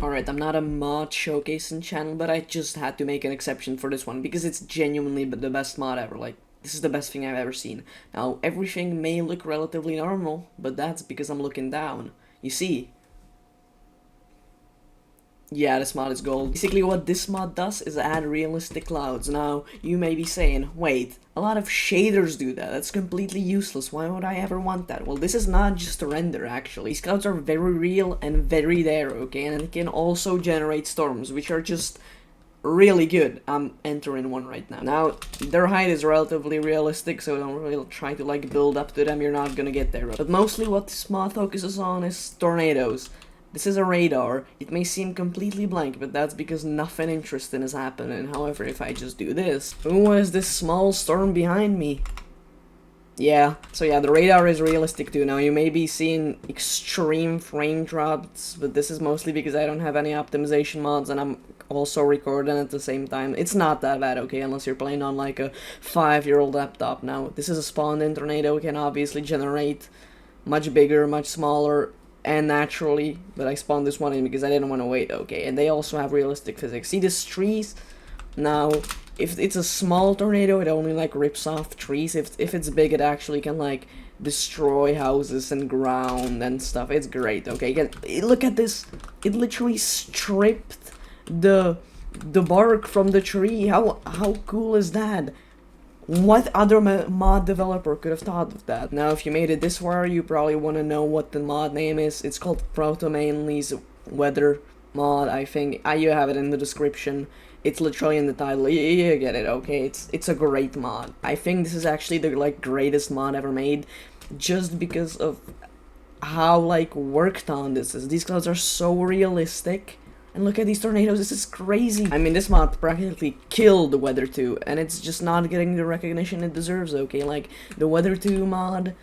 Alright, I'm not a mod showcasing channel, but I just had to make an exception for this one, because it's genuinely the best mod ever. Like, this is the best thing I've ever seen. Now, everything may look relatively normal, but that's because I'm looking down. You see? Yeah, this mod is gold. Basically what this mod does is add realistic clouds. Now, you may be saying, wait, a lot of shaders do that, that's completely useless, why would I ever want that? Well, this is not just a render, actually. These clouds are very real and very there, okay, and it can also generate storms, which are just really good. I'm entering one right now. Now, their height is relatively realistic, so don't really try to like build up to them, you're not gonna get there. But mostly what this mod focuses on is tornadoes. This is a radar. It may seem completely blank, but that's because nothing interesting is happening. However, if I just do this... Ooh, what is this small storm behind me? Yeah, so yeah, the radar is realistic too. Now, you may be seeing extreme frame drops, but this is mostly because I don't have any optimization mods, and I'm also recording at the same time. It's not that bad, okay, unless you're playing on like a 5-year-old laptop. Now, this is a spawned-in tornado. It can obviously generate much bigger, much smaller, and naturally, but I spawned this one in because I didn't want to wait, okay, and they also have realistic physics. See these trees? Now, if it's a small tornado, it only like rips off trees. If it's big, it actually can like destroy houses and ground and stuff. It's great, okay. Look at this. It literally stripped the bark from the tree. How cool is that? What other mod developer could have thought of that? Now, if you made it this far, you probably want to know what the mod name is. It's called ProtoManly's weather mod, I think. You have it in the description. It's literally in the title. You get it, okay? It's a great mod. I think this is actually the like greatest mod ever made, just because of how like worked on this is. These clouds are so realistic. And look at these tornadoes, this is crazy. I mean, this mod practically killed the Weather 2, and it's just not getting the recognition it deserves, okay? Like, the Weather 2 mod,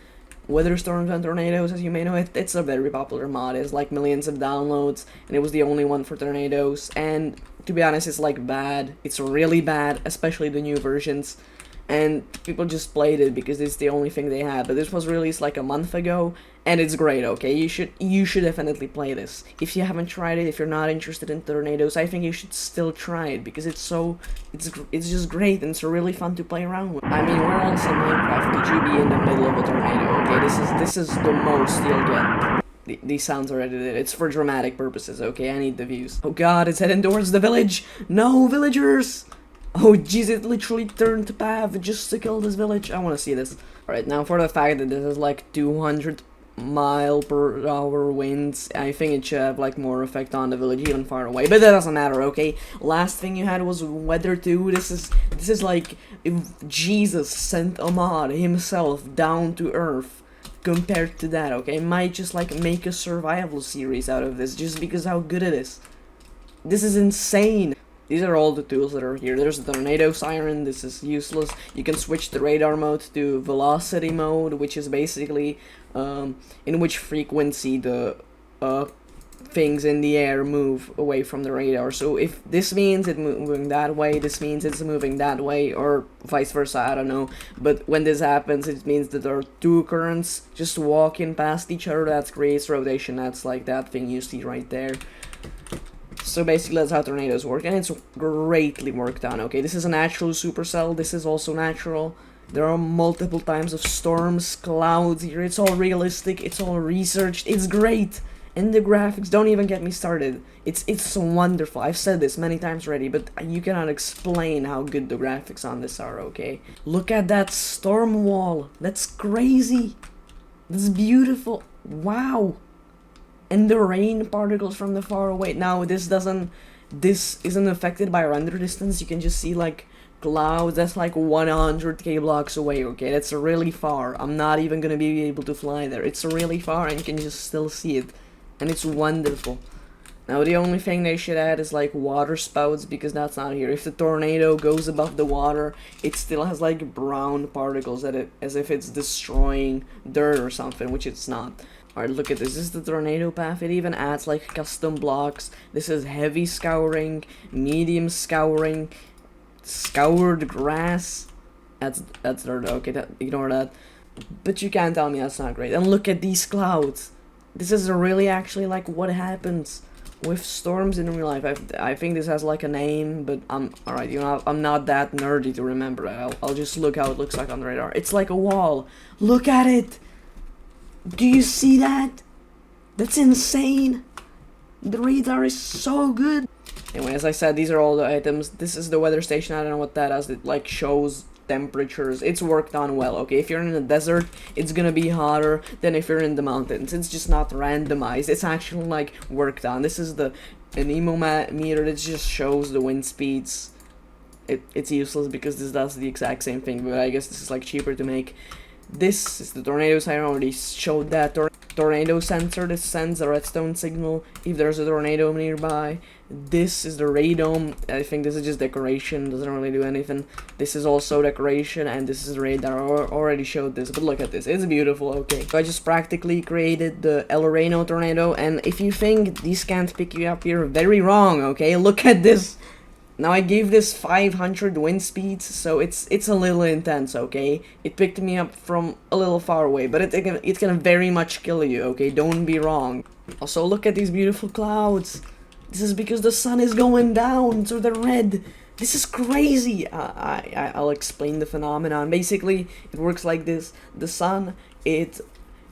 Weather Storms and Tornadoes, as you may know, it's a very popular mod. It's like millions of downloads, and it was the only one for tornadoes. And, to be honest, it's like bad. It's really bad, especially the new versions. And people just played it because it's the only thing they had. But this was released like a month ago, and it's great, okay? You should definitely play this. If you haven't tried it, if you're not interested in tornadoes, I think you should still try it, because it's just great, and it's really fun to play around with. I mean, where else in Minecraft could you be in the middle of a tornado, okay? This is the most you'll get. These sounds are edited. It's for dramatic purposes, okay? I need the views. Oh god, it's heading towards the village! No, villagers! Oh jeez, it literally turned the path just to kill this village. I want to see this. Alright, now for the fact that this is like 200-mile-per-hour winds, I think it should have like more effect on the village even far away. But that doesn't matter, okay? Last thing you had was Weather 2. This is like if Jesus sent a mod himself down to Earth compared to that, okay? Might just like make a survival series out of this just because how good it is. This is insane. These are all the tools that are here. There's the tornado siren. This is useless. You can switch the radar mode to velocity mode, which is basically in which frequency the things in the air move away from the radar. So if this means it's moving that way, this means it's moving that way, or vice versa, I don't know. But when this happens, it means that there are two currents just walking past each other. That creates rotation. That's like that thing you see right there. So basically that's how tornadoes work, and it's greatly worked on, okay? This is a natural supercell, this is also natural. There are multiple times of storms, clouds here, it's all realistic, it's all researched, it's great! And the graphics, don't even get me started. It's so wonderful. I've said this many times already, but you cannot explain how good the graphics on this are, okay? Look at that storm wall, that's crazy! That's beautiful, wow! And the rain particles from the far away. Now this isn't affected by render distance. You can just see like clouds that's like 100k blocks away, okay? That's really far. I'm not even gonna be able to fly there. It's really far and you can just still see it. And it's wonderful. Now the only thing they should add is like water spouts, because that's not here. If the tornado goes above the water, it still has like brown particles at it, as if it's destroying dirt or something, which it's not. Alright, look at this. This is the tornado path. It even adds like custom blocks. This is heavy scouring, medium scouring, scoured grass. That's dirt. Okay, ignore that. But you can't tell me that's not great. And look at these clouds. This is really actually like what happens with storms in real life. I think this has like a name, but alright, you know, I'm not that nerdy to remember it. I'll just look how it looks like on the radar. It's like a wall. Look at it! Do you see that? That's insane! The radar is so good! Anyway, as I said, these are all the items. This is the weather station. I don't know what that is. It like shows temperatures. It's worked on well, okay? If you're in the desert, it's gonna be hotter than if you're in the mountains. It's just not randomized. It's actually like worked on. This is the anemometer that just shows the wind speeds. It's useless because this does the exact same thing, but I guess this is like cheaper to make. This is the tornadoes. I already showed that tornado sensor. This sends a redstone signal if there's a tornado nearby. This is the radome. I think this is just decoration, doesn't really do anything. This is also decoration, and this is radar. I already showed this, but look at this. It's beautiful, okay. So I just practically created the El Reno tornado, and if you think these can't pick you up, you're very wrong, okay? Look at this. Now I gave this 500 wind speeds, so it's a little intense, okay? It picked me up from a little far away, but it can very much kill you, okay? Don't be wrong. Also, look at these beautiful clouds. This is because the sun is going down, so they're red. This is crazy. I'll explain the phenomenon. Basically, it works like this. The sun, it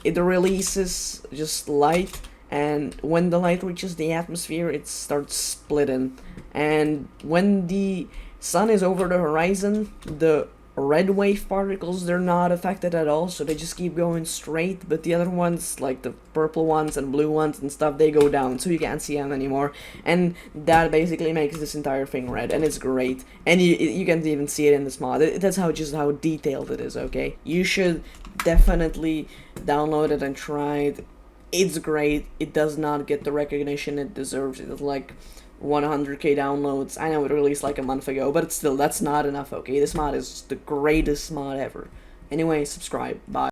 releases just light, and when the light reaches the atmosphere, it starts splitting. And when the sun is over the horizon, the red wave particles, they're not affected at all, so they just keep going straight, but the other ones, like the purple ones and blue ones and stuff, they go down, so you can't see them anymore, and that basically makes this entire thing red, and it's great, and you can even see it in this mod. That's just how detailed it is, okay? You should definitely download it and try it. It's great. It does not get the recognition it deserves. It's like 100k downloads. I know it released like a month ago, but still, that's not enough, okay? This mod is the greatest mod ever. Anyway, subscribe. Bye.